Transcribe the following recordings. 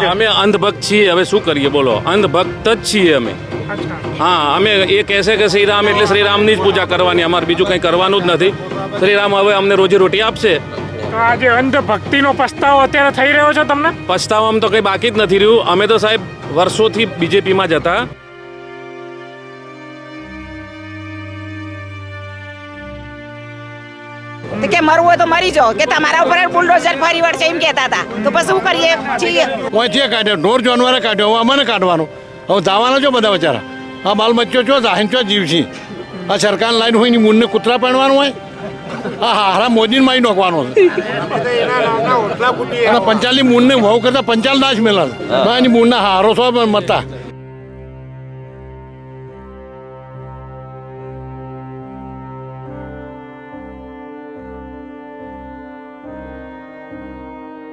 છે? અમે અંધભક્ત છીએ, હવે શું કરીએ બોલો, અંધભક્ત જ છીએ અમે. હા, અમે એ કહેશે કે શ્રી રામ એટલે શ્રી રામની જ પૂજા કરવાની, અમારે બીજું કંઈ કરવાનું જ નથી. શ્રી રામ હવે અમને રોજી રોટી આપશે. તો આ જે અંધભક્તિનો પસ્તાવો અત્યારે થઈ રહ્યો છે તમને? પછતાવામાં તો કંઈ બાકી જ નથી રહ્યું. અમે તો સાહેબ વર્ષોથી બીજેપીમાં જ હતા. તો કે મરવું હોય તો મરી જાઓ, કે તમારા ઉપર બુલડોઝર ફરી વળશે એમ કહેતા હતા. તો પછી શું કરીએ છીએ? ઓયથી કાઢ્યો, ઢોર જાનવરે કાઢ્યો, હવે અમને કાઢવાનો. હવે ધાવાના છો બધા બચારા. આ બાલ બચ્ચો છો, જાહેર છો, જીવછી. આ સરકાર લાઈન હોય ની મૂળને કૂતરા પાડવાનું હોય. હા હા, હારા મોદીને મારી નોખવાનો છે. અને પંચાલની મૂળને ભાવ કરતા પંચાલ દાસ મેલા એની મૂળના હારો છો મતા.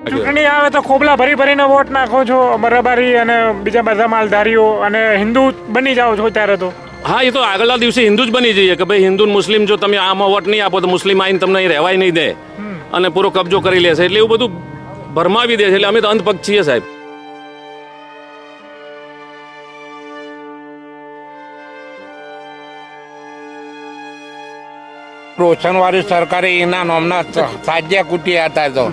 ચૂંટણી આવે તો ખોબલા ભરી ભરીને વોટ નાખો છો, બરાબરી અને બીજા બધા માલધારીઓ, અને હિન્દુ બની જાઓ છો ત્યારે તો. હા, એ તો આગળના દિવસે હિન્દુ જ બની જઈએ કે ભાઈ હિન્દુ મુસ્લિમ જો તમે આમાં વોટ નહીં આપો તો મુસ્લિમ આવીને તમને અહીં રહેવાય નહીં દે અને પૂરો કબજો કરી લેશે, એટલે એવું બધું ભરમાવી દે છે. એટલે અમે તો અંધભક્ત છીએ સાહેબ. રોશનવાળી સરકારે એના નામના સાજ્યા કુટિયા હતા. તો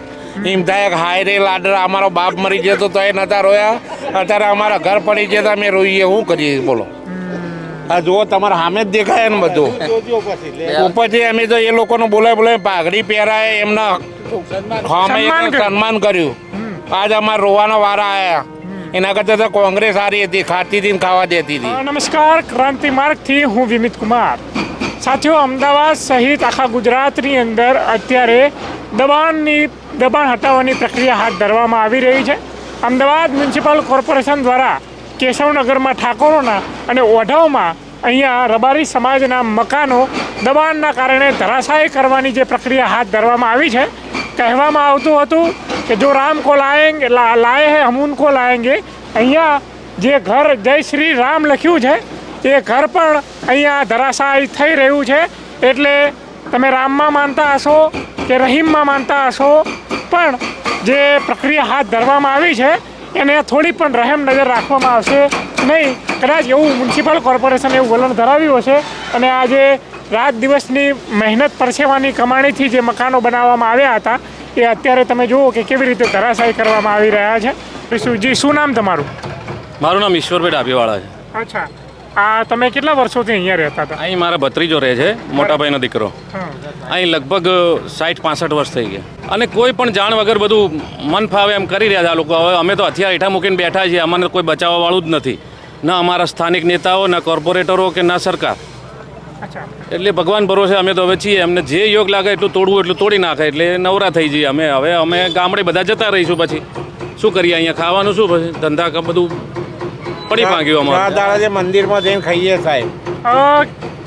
એમ થાય કે હાય રે લાડરા, અમારો બાપ મરી જતો તો એ નતા રોયા, અત્યારે અમારા ઘર પડી જતા અમે રોઈએ. શું કરીએ બોલો? આ જુઓ, તમારા સામે જ દેખાય ને બધું. ઉપરથી અમે તો એ લોકોને બોલાય પાઘડી પહેરાય, એમના સન્માન કર્યું. આજ અમારા રોવાના વારા આવ્યા. એના કરતા તો કોંગ્રેસ સારી હતી, ખાતી હતી ને ખાવા દેતી હતી. નમસ્કાર, ક્રાંતિ માર્ગથી હું વિમિત કુમાર. સાથીઓ, અમદાવાદ સહિત આખા ગુજરાતની અંદર અત્યારે દબાણ હટાવવાની પ્રક્રિયા હાથ ધરવામાં આવી રહી છે. અમદાવાદ મ્યુનિસિપલ કોર્પોરેશન દ્વારા કેશવનગરમાં ઠાકોરોના અને ઓઢવમાં અહીંયા રબારી સમાજના મકાનો દબાણના કારણે ધરાશાયી કરવાની જે પ્રક્રિયા હાથ ધરવામાં આવી છે. કહેવામાં આવતું હતું કે જો રામ કો લાયે હે હમ ઉनको લાયેંગે. અહીંયા જે ઘર જય શ્રી રામ લખ્યું છે એ ઘર પણ અહીંયા ધરાશાયી થઈ રહ્યું છે. એટલે તમે રામમાં માનતા હશો કે રહીમમાં માનતા હશો, પણ જે પ્રક્રિયા હાથ ધરવામાં આવી છે એને થોડી પણ રહેમ નજર રાખવામાં આવશે નહીં. કદાચ એવું મ્યુનિસિપલ કોર્પોરેશન એવું વલણ ધરાવ્યું હશે અને આજે રાત દિવસની મહેનત પરસેવાની કમાણીથી જે મકાનો બનાવવામાં આવ્યા હતા એ અત્યારે તમે જુઓ કે કેવી રીતે ધરાશાયી કરવામાં આવી રહ્યા છે. જી, શું નામ તમારું? મારું નામ ઈશ્વરભાઈ ડાભીવાળા છે. અચ્છા, આ તમે કેટલા વર્ષોથી અહીંયા રહેતા હતા? અહીં મારા ભત્રીજો રહે છે, મોટાભાઈનો દીકરો. અહીં લગભગ 60-65 વર્ષ થઈ ગયા અને કોઈ પણ જાણ વગર બધું મન ફાવે એમ કરી રહ્યા છે આ લોકો. હવે અમે તો હથિયાર હેઠા મૂકીને બેઠા છીએ, અમને કોઈ બચાવવા વાળું જ નથી, ના અમારા સ્થાનિક નેતાઓ, ના કોર્પોરેટરો કે ના સરકાર. એટલે ભગવાન ભરોસે અમે તો હવે છીએ. એમને જે યોગ લાગે એટલું તોડવું એટલું તોડી નાખે, એટલે નવરા થઈ જઈએ અમે. હવે અમે ગામડે બધા જતા રહીશું. પછી શું કરીએ? અહીંયા ખાવાનું શું? પછી ધંધા બધું પડી ભાગ્યું અમારે. મંદિરમાં જઈને ખાઈએ સાહેબ.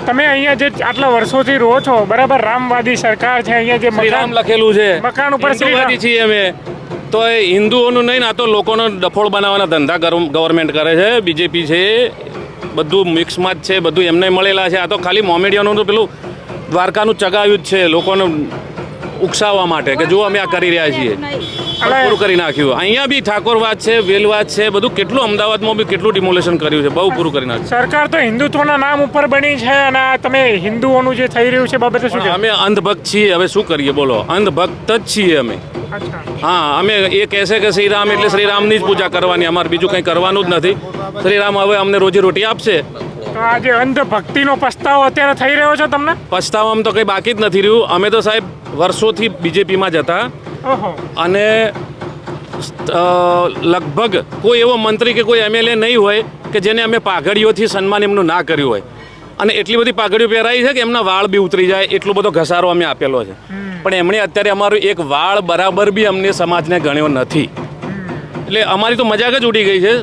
તમે અહીંયા જે આટલા વર્ષોથી રહો છો, બરાબર, રામવાદી સરકાર છે, અહીંયા જે શ્રી રામ લખેલું છે, મકાન ઉપર હિન્દુવાદી છીએ અમે. તો એ હિન્દુઓનું નહીં, આ તો લોકોનો ડફોળ બનાવવાના ધંધા ગવર્મેન્ટ કરે છે. બીજેપી છે, બધું મિક્સમાં જ છે, બધું એમને મળેલા છે. આ તો ખાલી મોમેડિયનોનું પેલું દ્વારકાનું ચગાવ્યું જ છે લોકોને ઉકસાવવા માટે કે જો અમે આ કરી રહ્યા છીએ. પૂરું કરી નાખ્યું. અહીંયા બી ઠાકોરવાદ છે, વેલવાદ છે, બધું કેટલું અમદાવાદમાં બી કેટલું ડિમોલેશન કર્યું છે, બહુ પૂરું કરી નાખ્યું. સરકાર તો હિન્દુત્વના નામ ઉપર બની છે અને તમે હિન્દુઓનું જે થઈ રહ્યું છે બાબતે શું કહેશો? અમે અંધભક્ત છીએ, હવે શું કરીએ બોલો, અંધભક્ત જ છીએ અમે. હા, અમે એ કહેશે કે શ્રી રામ એટલે શ્રી રામની જ પૂજા કરવાની, અમારે બીજું કંઈ કરવાનું જ નથી. શ્રી રામ હવે અમને રોજી રોટી આપશે. તો આ જે અંધભક્તિનો પસ્તાવો અત્યારે થઈ રહ્યો છે તમને? પસ્તાવામાં તો કંઈ બાકી જ નથી રહ્યું. અમે તો સાહેબ વર્ષોથી બીજેપીમાં જ હતા અને લગભગ કોઈ એવો મંત્રી કે કોઈ એમએલએ નહીં હોય કે જેને અમે પાઘડીઓથી સન્માન એમનું ના કર્યું હોય. અને એટલી બધી પાઘડીઓ પહેરાઈ છે કે એમના વાળ બી ઉતરી જાય એટલો બધો ઘસારો અમે આપેલો છે. પણ એમણે અત્યારે અમારું એક વાળ બરાબર બી અમને સમાજને ગણ્યો નથી. એટલે અમારી તો મજાક જ ઉડી ગઈ છે.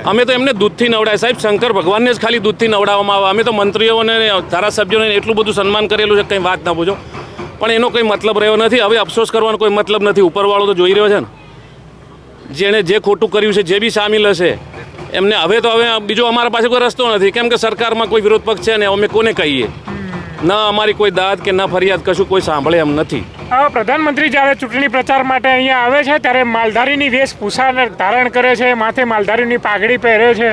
અમે તો એમને દૂધથી નવડાય સાહેબ. શંકર ભગવાનને જ ખાલી દૂધથી નવડાવવામાં આવે. અમે તો મંત્રીઓને, ધારાસભ્યોને એટલું બધું સન્માન કરેલું છે, કંઈ વાત ના પૂછો. પણ એનો કોઈ મતલબ રહ્યો નથી. હવે અફસોસ કરવાનો કોઈ મતલબ નથી. ઉપરવાળો તો જોઈ રહ્યો છે ને, જેણે જે ખોટું કર્યું છે, જે બી સામેલ હશે એમને. હવે બીજો અમારા પાસે કોઈ રસ્તો નથી, કેમ કે સરકારમાં કોઈ વિરોધ પક્ષ છે ને અમે કોને કહીએ? ના અમારી કોઈ દાદ કે ના ફરિયાદ કશું કોઈ સાંભળે એમ નથી. હવે પ્રધાનમંત્રી જ્યારે ચૂંટણી પ્રચાર માટે અહીંયા આવે છે ત્યારે માલધારીની વેશભૂષાને ધારણ કરે છે, માથે માલધારીની પાઘડી પહેરે છે,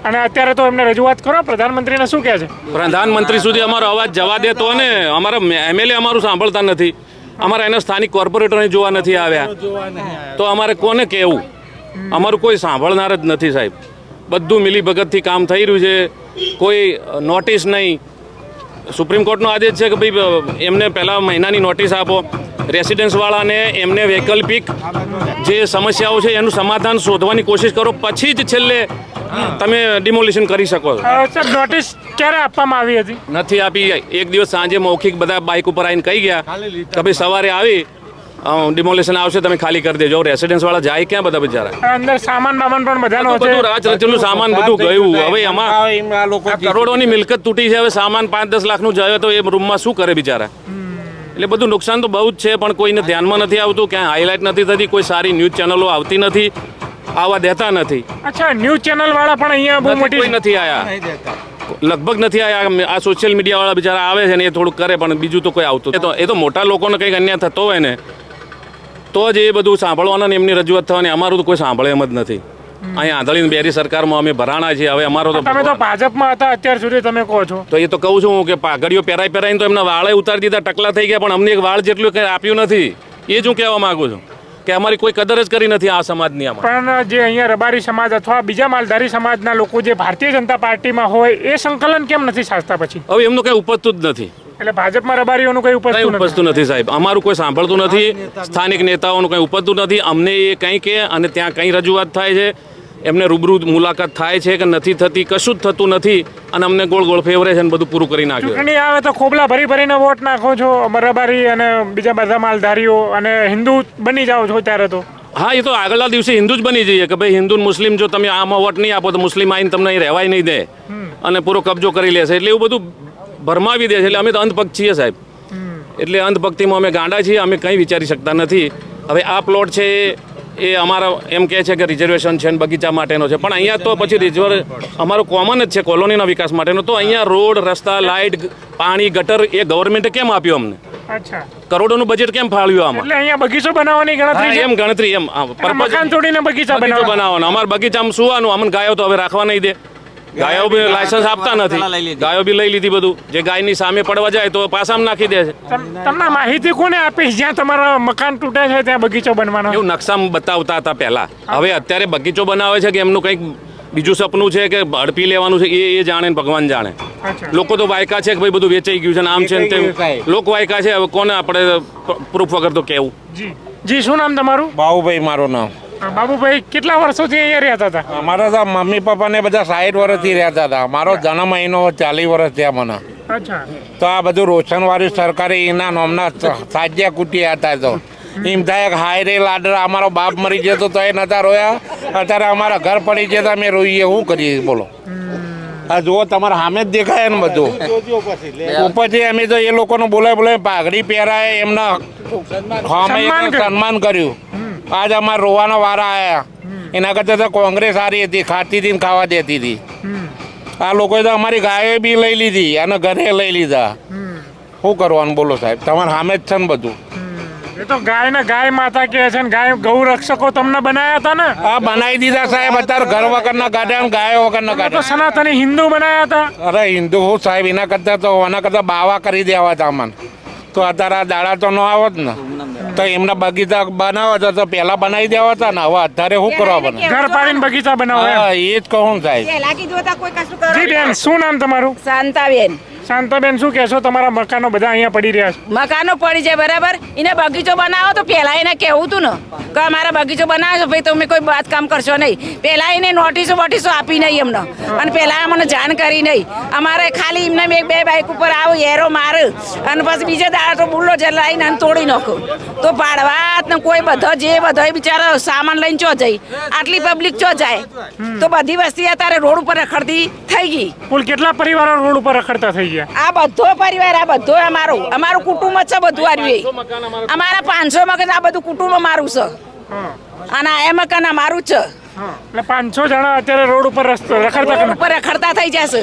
અને અત્યારે તો એમને રજૂઆત કરો, પ્રધાનમંત્રીને શું કહે છે? પ્રધાનમંત્રી સુધી અમારો અવાજ જવા દેતો ને અમારા એમએલએ અમારું સાંભળતા નથી, અમારા એના સ્થાનિક કોર્પોરેટરને જોવા નથી આવ્યા, તો અમારે કોને કહેવું? અમારું કોઈ સાંભળનાર જ નથી સાહેબ. બધું મિલીભગતથી કામ થઈ રહ્યું છે, કોઈ નોટિસ નહીં. સુપ્રીમ કોર્ટનો આદેશ છે કે ભાઈ એમને પહેલાં મહિનાની નોટિસ આપો, રેસિડેન્સવાળાને એમને વૈકલ્પિક જે સમસ્યાઓ છે એનું સમાધાન શોધવાની કોશિશ કરો, પછી જ છેલ્લે તમે ડિમોલિશન કરી શકો છો. સાહેબ, નોટિસ ક્યારે આપવામાં આવી હતી? નથી આપી. એક દિવસ સાંજે મૌખિક બધા બાઇક ઉપર આવીને કહી ગયા કે ભાઈ સવારે આવી ડિમોલિશન આવશે, તમે ખાલી કરી દેજો. રેસિડેન્સવાળા જાય ક્યાં બધા બિચારા? અંદર સામાન બામાન પણ બધાનો છે, બધું રાજ રચેલું સામાન બધું ગયું. હવે આમાં આ લોકો કરોડોની મિલકત તૂટી છે. હવે સામાન 5-10 લાખનું જાય તો એ રૂમમાં શું કરે બિચારા? એટલે બધું નુકસાન તો બહુ જ છે, પણ કોઈને ધ્યાનમાં નથી આવતું, ક્યાંય હાઇલાઇટ નથી થતી, કોઈ સારી ન્યૂઝ ચેનલો આવતી નથી, આવવા દેતા નથી. અચ્છા, ન્યૂઝ ચેનલ વાળા પણ અહીંયા બહુ મોટી કોઈ નથી આયા, લગભગ નથી આયા. આ સોશિયલ મીડિયા વાળા બિચારા આવે છે ને એ થોડુંક કરે, પણ બીજું તો કોઈ આવતું. એ તો મોટા લોકોને કંઈક અન્યાય થતો હોય ને તો જ એ બધું સાંભળવાના ને એમની રજૂઆત થવાની. અમારું તો કોઈ સાંભળે એમ જ નથી. અહીંયા આંધળી બેરી સરકારમાં અમે ભરાણા છીએ. હવે અમારો તો તમે તો ભાજપમાં હતા અત્યાર સુધી, તમે કહો છો તો એ તો કહું છું કે પાઘડીઓ પહેરાઈને તો એમના વાળે ઉતારી દીધા, ટકલા થઈ ગયા, પણ અમને એક વાળ જેટલું કંઈ આપ્યું નથી. એ જ હું કહેવા માંગુ છું કે અમારી કોઈ કદર જ કરી નથી આ સમાજની. આમાં પણ જે અહીંયા રબારી સમાજ અથવા બીજા માલધારી સમાજના લોકો જે ભારતીય જનતા પાર્ટીમાં હોય એ સંકલન કેમ નથી સાચતા પછી? હવે એમનું કંઈ ઉપજતું જ નથી. એટલે ભાજપમાં રબારીઓનું કંઈ કંઈ ઉપજતું નથી. ઉપજતું નથી સાહેબ. અમારું કોઈ સાંભળતું નથી, સ્થાનિક નેતાઓનું કંઈ ઉપજતું નથી. અમને એ કંઈ કે અને ત્યાં કંઈ રજૂઆત થાય છે, એમને રૂબરૂ મુલાકાત થાય છે કે નથી થતી, કશું જ થતું નથી, અને અમને ગોળ ગોળ ફેવરે છે અને બધું પૂરું કરી નાખ્યું. ચૂંટણી આવે તો ખોબલા ભરીને વોટ નાખો છો, રબારી અને બીજા બધા માલધારીઓ, અને હિન્દુ બની જાઓ છો ત્યારે તો. હા, એ તો આગળના દિવસે હિન્દુ જ બની જઈએ કે ભાઈ હિન્દુ મુસ્લિમ, જો તમે આમાં વોટ નહીં આપો તો મુસ્લિમ આવીને તમને અહીં રહેવાય નહીં દે અને પૂરો કબજો કરી લેશે. એટલે એવું બધું ભરમાવી દે છે. એટલે અમે તો અંધભક્ત છીએ સાહેબ. એટલે અંધભક્તિમાં અમે ગાંડા છીએ, અમે કંઈ વિચારી શકતા નથી. હવે આ પ્લોટ છે એ અમારા એમ કહે છે કે રિઝર્વેશન છે ને બગીચા માટેનો છે, પણ અહીંયા તો પછી અમારો કોમન જ છે કોલોનીના વિકાસ માટેનો. તો અહીંયા રોડ, રસ્તા, લાઇટ, પાણી, ગટર એ ગવર્મેન્ટે કેમ આપ્યું અમને? અચ્છા, કરોડોનું બજેટ કેમ ફાળવ્યું આમાં? એટલે અહીંયા બગીચો બનાવવાની ગણતરી છે? એમ ગણતરી એમ મકાન તોડીને બગીચા બનાવવાનો. અમારા બગીચામાં સુવાનું, અમને ગાયો તો હવે રાખવા નહીં દે. ગાયો બી લાયસન્સ આપતા નથી, ગાયો બી લઈ લીધી બધું. જે ગાયની સામે પડવા જાય તો પાસામાં નાખી દે છે. તમને માહિતી કોને આપી જ્યાં તમારા મકાન તૂટે છે ત્યાં બગીચો બનવાનો? એવું નકશામાં બતાવતા હતા પહેલા. હવે અત્યારે બગીચો બનાવે છે કે એમનું કંઈક બીજું સપનું છે કે ઝડપી લેવાનું છે એ જાણે ને ભગવાન જાણે. લોકો તો વાયકા છે કે ભાઈ બધું વેચાઈ ગયું છે ને આમ છે ને તેમ. લોક વાયકા છે, હવે કોને આપણે પ્રૂફ વગર તો કહેવું. જી, શું નામ તમારું? બાબુભાઈ મારું નામ. બાબુભાઈ, કેટલા વર્ષોથી અહીંયા રહેતા હતા? અમારા તો મમ્મી પપ્પાને બધા 60 વર્ષથી રહેતા હતા. મારો જન્મ અહીંનો 40 વર્ષ થયા મને. અચ્છા, તો આ બધું રોશનવાળી સરકારે એના નામના સાજ્યા કુટિયા હતા. તો એમ થાય હાય રે લાડરા, અમારો બાપ મરી જતો તો એ નતા રોયા, અત્યારે અમારા ઘર પડી જતા અમે રોઈએ. શું કરીએ બોલો? આ જુઓ તમારા સામે જ દેખાય ને બધું. ઉપરથી અમે તો એ લોકોને બોલાય પાઘડી પહેરાય, એમના સન્માન કર્યું. આજ અમારે રોવાના વારા આવ્યા. એના કરતાં તો કોંગ્રેસ સારી હતી, ખાતી હતી ને ખાવા દેતી હતી. આ લોકોએ તો અમારી ગાયો બી લઈ લીધી અને ઘરે લઈ લીધા. શું કરવાનું બોલો સાહેબ? તમારા સામે જ છે ને બધું. એ તો ગાય માતા કહે છે ને, ગાય ગૌ રક્ષકો તમને બનાયા હતા ને? હા, બનાવી દીધા સાહેબ. અત્યારે ઘર વગરના કાઢ્યા ને ગાયો વગરના તો કાઢ્યા. સનાતની હિન્દુ બનાયા હતા. અરે હિન્દુ હું સાહેબ, એના કરતાં બાવા કરી દેવા હતા અમને. તો અત્યારે આ દાડા તો ન આવત ને. તો એમના બગીચા બનાવો તો પહેલા બનાવી દેવા હતા ને. હવે અત્યારે શું કરવા બને? ઘર પાડીને બગીચા બનાવો. હા, એ જ કહું સાહેબ. જી બેન, શું નામ તમારું? શાંતાબેન. શાંતાબેન, શું કહેશો? તમારા મકાનો બધા અહીંયા પડી રહ્યા છે. મકાનો પડી જાય બરાબર, એને બગીચો બનાવો તો પહેલા એને કહેવું હતું ને કે અમારા બગીચો બનાવો ભાઈ, તમે કોઈ બાંધકામ કરશો નહીં. પહેલા એને નોટિસો આપી નહીં અમને, અને પહેલા અમને જાણ કરી નહીં. અમારે ખાલી એમને બે બાઇક ઉપર આવું એરો મારે અને પછી બીજા દાડા તો બુલડોઝર લાવીને અને તોડી નાખું. તો પાડવા ને કોઈ બધા બિચારા સામાન લઈને ચો જાય, આટલી પબ્લિક ચો જાય? તો બધી વસ્તી અત્યારે રોડ ઉપર રખડતી થઈ ગઈ. કુલ કેટલા પરિવારો રોડ ઉપર રખડતા થઈ ગયા? આ બધો પરિવાર, આ બધો અમારું કુટુંબ જ છે બધું. આવ્યું અમારા 500 મકાન, આ બધું કુટુંબ અમારું છે, અને આ મકાન અમારું જ છે. એટલે 500 જણા અત્યારે રોડ ઉપર રખડતા થઈ જશે.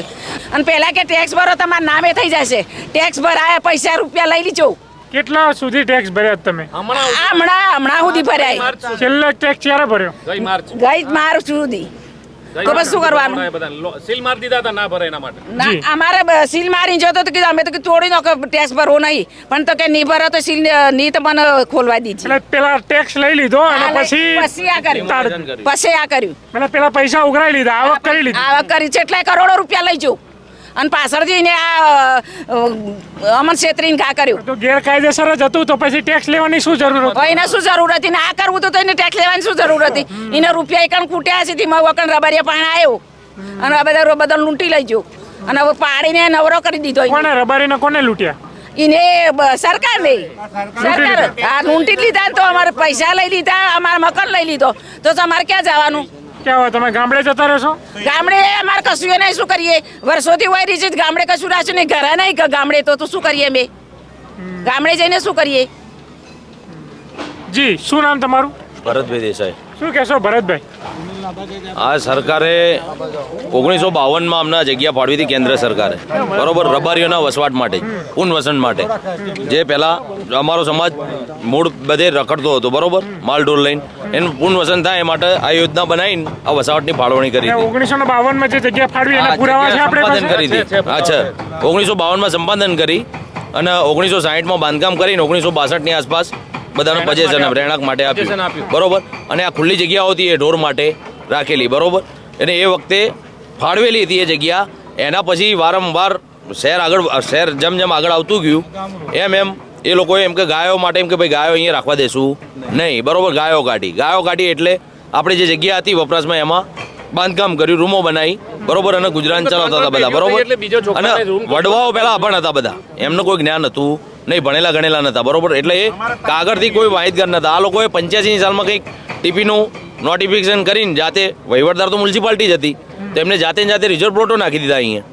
અને પેલા કે ટેક્સ ભરો તમારા નામે થઈ જશે. ટેક્સ ભરાયા, પૈસા રૂપિયા લઈ લીજો, કેટલા સુધી ટેક્સ ભર્યા તમે? હમણાં સુધી ભર્યા છેલ્લો ટેક્સ ક્યારે ભર્યો? ગઈ માર્ચ ગઈ માર્ચ સુધી તો પછી શું કરવાનું? સીલ મારી દીધા હતા ના ભરે એના માટે. અમારે સીલ મારી જતો તો કીધું અમે તો તોડી નાખો ટેક્સ ભરવો નહીં પણ તો કે નહીં ભરો તો સીલ નહીં તો મને ખોલવા દીધી એટલે પેલા ટેક્સ લઈ લીધો અને પછી પછી આ કર્યું પછી આ કર્યું એટલે પેલા પૈસા ઉઘરાઈ લીધા, આવક કરી લીધી. આવક કરી છે એટલે કરોડો રૂપિયા લઈ જવું અને પાછળથી એને આ અમન છેતરીને ઘા કર્યું. તો ગેરકાયદેસર જ હતું તો પછી ટેક્સ લેવાની શું જરૂર હતી? એને શું જરૂર હતી ને આ કરવું તો એને ટેક્સ લેવાની શું જરૂર હતી? એને રૂપિયા એકણ ખૂટ્યા છે થી વકણ રબરિયા પાણી આવ્યો અને આ બધા લૂંટી લઈ ગયો અને હવે પાડીને નવરો કરી દીધો. કોને રબારીને કોને લૂંટ્યા? એને સરકારને સરકાર આ લૂંટી લીધા તો અમારે પૈસા લઈ લીધા, અમારે મકાન લઈ લીધો તો તમારે ક્યાં જવાનું? ક્યાં હોય તમે ગામડે જતા રહેશો? ગામડે અમારે કશું નહીં, શું કરીએ? વર્ષોથી હોય રહી છે ગામડે કશું રાખ્યું નહીં, ઘરે નહીં ગામડે તો શું કરીએ? અમે ગામડે જઈને શું કરીએ? જી, શું નામ તમારું? ભરતભાઈ દેસાઈ. શું કહેશો ભરતભાઈ? આ સરકારે 1952માં અમને જગ્યા ફાળવી હતી કેન્દ્ર સરકારે, બરોબર, રબારીઓના વસવાટ માટે, પુનર્વસન માટે. જે પહેલાં અમારો સમાજ મૂળ બધે રખડતો હતો, બરોબર, માલઢોર લઈને, એનું પુનર્વસન થાય એ માટે આ યોજના બનાવીને આ વસવાટની ફાળવણી કરી હતી. 1952માં જે જગ્યા ફાળવી એના પુરાવા છે આપણે સંપાદન કરી પાસે? હતી. અચ્છા, 1952માં સંપાદન કરી અને 1960માં બાંધકામ કરીને 1962ની આસપાસ બધાનો પજેશન રહેણાંક માટે આપ્યું, બરોબર. અને આ ખુલ્લી જગ્યાઓ હતી એ ઢોર માટે રાખેલી, બરોબર. અને એ વખતે ફાળવેલી હતી એ જગ્યા. એના પછી વારંવાર શહેર જેમ આગળ આવતું ગયું એમ એ લોકોએ એમ કે ગાયો માટે એમ કે ભાઈ ગાયો અહીંયા રાખવા દેશું નહીં, બરોબર. ગાયો કાઢી એટલે આપણી જે જગ્યા હતી વપરાશમાં એમાં બાંધકામ કર્યું, રૂમો બનાવી, બરોબર. અને ગુજરાન ચલાવતા હતા બધા, બરોબર. અને વડવાઓ પહેલા અભણ હતા બધા, એમનું કોઈ જ્ઞાન હતું નહીં, ભણેલા ગણેલા નતા, બરોબર. એટલે એ કાગળથી કોઈ માહિતગાર નતા. આ લોકોએ 85ની સાલમાં કંઈક ટીપીનું નોટિફિકેશન કરીને જાતે, વહીવટદાર તો મ્યુનિસિપાલિટી જ હતી, તો એમને જાતે રિઝર્વ પ્લોટો નાખી દીધા અહીંયા.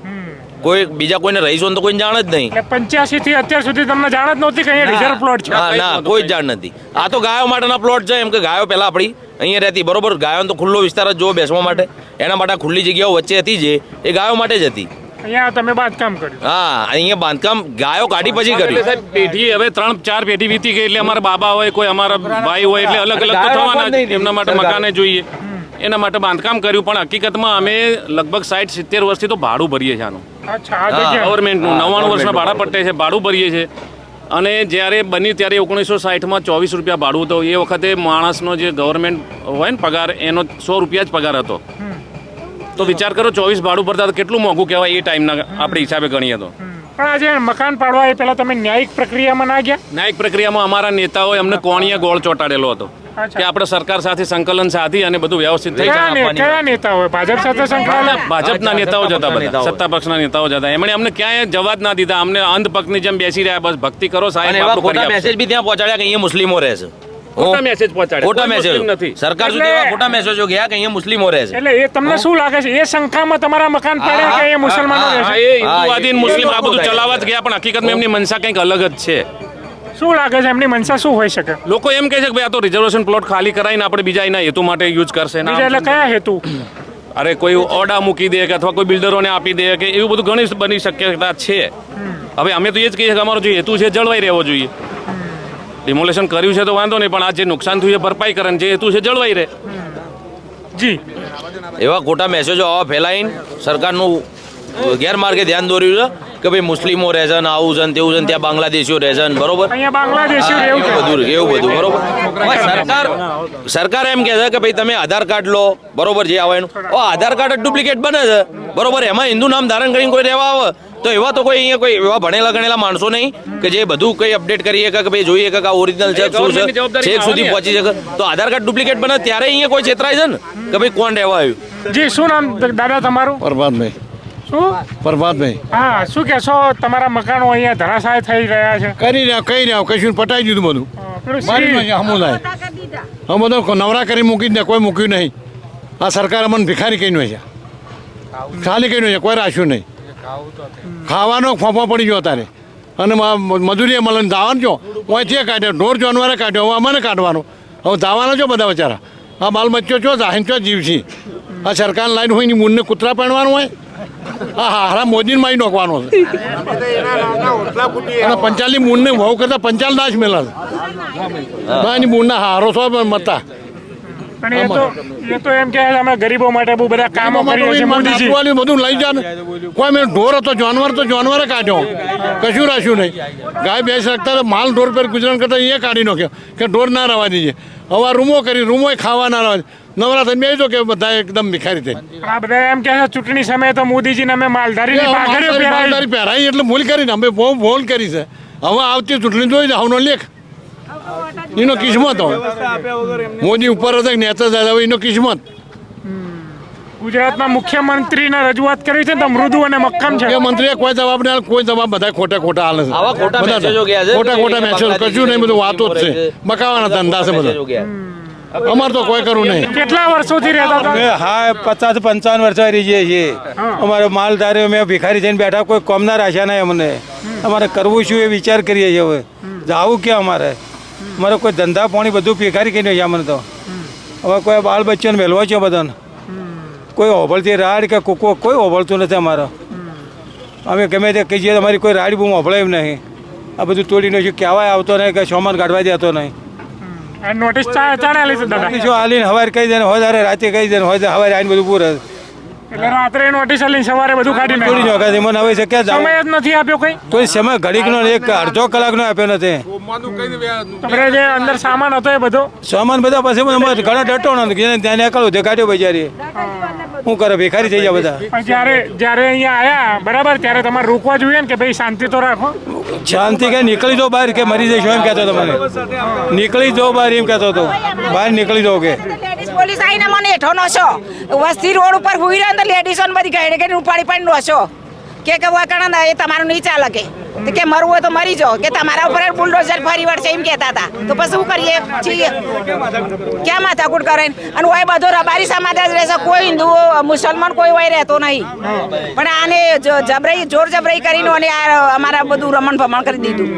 કોઈ બીજા કોઈને રહીશોને તો કોઈ જાણ જ નહીં. 85 થી અત્યાર સુધી તમને જાણ જ નહોતી કે અહીંયા રિઝર્વ પ્લોટ છે? હા, ના, કોઈ જ જાણ નથી. આ તો ગાયો માટેના પ્લોટ છે, એમ કે ગાયો પહેલા આપણી અહીંયા રહેતી, બરોબર. ગાયોનો તો ખુલ્લો વિસ્તાર જ જોવો બેસવા માટે, એના માટે ખુલ્લી જગ્યાઓ વચ્ચે હતી જે એ ગાયો માટે જ હતી. અહીંયા તમે બાંધકામ કર્યું? હા, અહીંયા બાંધકામ ગાયો કાઢી પછી કર્યું. પેઢી હવે 3-4 પેઢી વીતી ગઈ એટલે અમારા બાબા હોય, કોઈ અમારા ભાઈ હોય, એટલે અલગ તો થવાના જ. એમના માટે મકાને જોઈએ, એના માટે બાંધકામ કર્યું. પણ હકીકતમાં અમે લગભગ 60-70 વર્ષથી તો ભાડું ભરીએ છીએ આનું, અચ્છા, આ જગ્યા ગવર્મેન્ટનું. 99 વર્ષના ભાડા પટ્ટે છે, ભાડું ભરીએ છીએ. અને જ્યારે બની ત્યારે 1960માં 24 રૂપિયા ભાડું હતો. એ વખતે માણસનો જે ગવર્મેન્ટ હોય ને પગાર, એનો 100 રૂપિયા જ પગાર હતો. તો વિચાર કરો 24 ભાડું ભરતા તો કેટલું મોંઘું કહેવાય એ ટાઈમના આપણે હિસાબે ગણીએ તો. પણ આજે મકાન પાડવા એ પહેલા તમે ન્યાયિક પ્રક્રિયામાં ના ગયા? ન્યાયિક પ્રક્રિયામાં અમારા નેતાઓએ અમને કોણીએ ગોળ ચોંટાડેલો હતો કે આપણે સરકાર સાથે સંકલન સાધી અને બધું વ્યવસ્થિત થઈ જાય. કયા નેતાઓ? ભાજપ સાથે સંકળાયેલા? ભાજપના નેતાઓ જ હતા, બધા સત્તા પક્ષના નેતાઓ જ હતા. એમણે અમને ક્યાંય જવા જ ના દીધા. અમને અંધ પક્ષની જેમ બેસી રહ્યા, બસ ભક્તિ કરો અને સાહેબ. એવા આપણું કરી ખોટા આપશે. મેસેજ બી ત્યાં પહોંચાડ્યા કે અહીંયા મુસ્લિમો રહે છે. ખોટા મેસેજ પહોંચાડે, ખોટા કોઈ મેસેજ મુસ્લિમ નથી. સરકાર સુધી એવા ખોટા મેસેજો ગયા કે અહીંયા મુસ્લિમો રહે છે. એટલે એ તમને શું લાગે છે, એ શંકામાં તમારા મકાન પડે કે એ મુસલમાનો રહે હા, છે? એ હિન્દુવાદી ને મુસ્લિમ આ બધું ચલાવવા જ ગયા, પણ હકીકતમાં એમની મનસા કંઈક અલગ જ છે. શું લાગે છે એમની મનસા શું હોઈ શકે? લોકો એમ કહે છે કે ભાઈ આ તો રિઝર્વેશન પ્લોટ ખાલી કરાવીને આપણે બીજા એના હેતુ માટે યુઝ કરશે. બીજા એટલે કયા હેતુ? અરે કોઈ ઓરડા મૂકી દે કે અથવા કોઈ બિલ્ડરોને આપી દે કે એવું બધું ઘણી બની શક્યતા છે. હવે અમે તો એ જ કહીએ કે અમારો જે હેતુ છે જળવાઈ રહેવો જોઈએ. ડિમોલેશન કર્યું છે તો વાંધો નહીં, પણ આ જે નુકસાન થયું છે ભરપાઈ કરે, જે હેતુ છે જળવાઈ રહે. જી, એવા ખોટા મેસેજો આવા ફેલાઈને સરકારનું ગેરમાર્ગે ધ્યાન દોર્યું છે કે ભાઈ મુસ્લિમો રહે છે ને આવું છે ને તેવું છે ને ત્યાં બાંગ્લાદેશીઓ રહે છે ને, બરોબર. અહીંયા બાંગ્લાદેશી હા, એવું એવું બધું બરોબર. સરકાર એમ કહે છે કે ભાઈ તમે આધાર કાર્ડ લો, બરોબર, જે આવે એનું. આધાર કાર્ડ ડુપ્લિકેટ બને છે, બરોબર. એમાં હિન્દુ નામ ધારણ કરીને કોઈ રહેવા આવે તો એવા તો કોઈ અહીંયા કોઈ એવા ભણેલા ગણેલા માણસો નહીં કે જે બધું કઈ અપડેટ કરીએ કે ભાઈ જોઈએ કે આ ઓરિજિનલ છે શું છે, છેક સુધી પહોંચી શકે. તો આધાર કાર્ડ ડુપ્લિકેટ બને ત્યારે અહીંયા કોઈ છેતરાય છે ને કે ભાઈ કોણ રહેવા આવ્યું. જી, શું નામ દાદા તમારું? પ્રભાતભાઈ. શું? પ્રભાતભાઈ. હા, શું કહેશો? તમારા મકાનો અહીંયા ધરાશાય થઈ રહ્યા છે. કરી રહ્યા કશું પટાઈ દીધું બધું. પેલું મારી શ્રી- હમું થાય હું બધું નવરા કરી મૂકી જ દે, કોઈ મૂક્યું નહીં. આ સરકાર અમને ભિખારી કહીને છે, ખાલી કહીને છે, કોઈ રાખ્યું નહીં. ખાવાનો ફોફો પડી ગયો અત્યારે અને મજૂરીએ મળે દાવાનું છો અહીંથી કાઢ્યો, ઢોર જાનવરે કાઢ્યો, હવે અમને કાઢવાનો. હવે દાવાના છો બધા બચારા. આ બાલ બચ્ચો છો જાહીન છો જીવ છે. આ સરકાર લાઈન હોય ની મૂળને કૂતરા પહેરવાનું હોય આ હારા મોદીને મારી નાખવાનો છે અને પંચાલની મૂળને વહુ કરતા પંચાલ દાસ મેલા છે એની મૂળના હારો છો મતા પણ એ તો એમ કે અમે ગરીબો માટે બહુ બધા કામો કરીએ છીએ મોદીજી. બધું લઈ જા ને કોઈ મેં ઢોર હતો જાનવરે કાઢ્યો કશું રાખ્યું નહીં ગાય ભેંસ રાખતા માલ ઢોર પર ગુજરાન કરતા અહીંયા કાઢી નાખ્યો કે ઢોર ના રવા દીજે હવે રૂમો કરી રૂમો ખાવા ના રવા નવરા થઈને બેસી કે બધા એકદમ ભિખારી થઈ આ બધા એમ કે છે ચૂંટણી સમયે તો મોદીજીને અમે માલધારી પહેરાઈ એટલે ભૂલ કરીને અમે બહુ ભૂલ કરી છે હવે આવતી ચૂંટણી જોઈ ને હવનો લેખ એનો કિસ્મત હવે મોદી ઉપર હતા નેતા દાદા એનો કિસ્મત ગુજરાતના મુખ્યમંત્રીને રજૂઆત કરી છે ને તો મૃદુ અને મક્કમ છે. મુખ્યમંત્રીએ કોઈ જવાબ નહીં આલે, કોઈ જવાબ બધા ખોટા હાલે છે આવા ખોટા બધા મેસેજો ગયા છે. ખોટા મેસેજ કશું નહીં બધું વાતો જ છે બકાવાના ધંધા છે બધા અમારે તો કોઈ કરવું નહીં. કેટલા વર્ષોથી રહેતા હતા? હા 50-55 વર્ષ રહી જઈએ છીએ અમારે માલધારીઓ મેં ભિખારી થઈને બેઠા કોઈ કોમના રાખ્યા નહીં અમને અમારે કરવું શું એ વિચાર કરીએ છીએ હવે જાવું ક્યાં અમારે કોઈ ધંધા પાણી બધું ભિખારી કરી નાખ્યા અમને તો હવે કોઈ બાળ બચ્ચાને મેળવો છે બધાને કોઈ હોભળતી રાડ કે કૂકો કોઈ હોભળતું નથી અમારે અમે ગમે તે કહીએ અમારી કોઈ રાડી બહુ હોભળે એમ નહીં આ બધું તોડી નાખ્યું કહેવાય આવતો નહીં કે સામાન કાઢવા દેતો નહીં નોટિસ ચાલેલી છે દાદા? શું હાલીને સવારે કહી દે હોય તારે રાતે કહી દે હોય સવારે આવીને બધું પૂરે એટલે રાત્રે નોટિસ આલીને સવારે બધું કાઢી તોડી નાખ્યું. નાખે મને હવે છે ક્યાં જાવ સમય જ નથી આપ્યો કઈ? કોઈ સમય ઘડીકનો એક અડધો કલાકનો આપ્યો નથી તમારે જે અંદર સામાન હતો એ બધો સામાન બધા પછી મને ઘણા ડટો નથી ત્યાં નીકળવું તે કાઢ્યો બજારી શું કરે ભિખારી થઈ જાય બધા પણ જ્યારે અહીંયા આયા બરાબર ત્યારે તમારે રોકવા જોઈએ ને કે ભાઈ શાંતિ તો રાખો. શાંતિ કે નીકળી જાઓ બહાર કે મરી જઈશું એમ કહેતો હતો મને નીકળી જાઓ બહાર એમ કહેતો હતો બહાર નીકળી જાઓ કે લેડીઝ પોલીસ આવીને મને હેઠો નોશો વસ્તી રોડ ઉપર હુઈ રહ્યો તો લેડીઝો બધી ગાડી ગાડી ઉપાડી નોશો કે વાકણ એ તમારું નહીં ચાલે કે મરવું હોય તો મરી જાઓ કે તમારા ઉપર બુલડોઝર ફરી વળશે એમ કહેતા હતા તો પછી શું કરીએ છીએ ક્યાં માથાકૂટ કરે અને હોય બધો રબારી સમાજ જ રહેશે કોઈ હિન્દુ મુસલમાન કોઈ હોય રહેતો નહીં પણ આને જોર જબરાઈ કરીને અને અમારા બધું રમણ ભમણ કરી દીધું.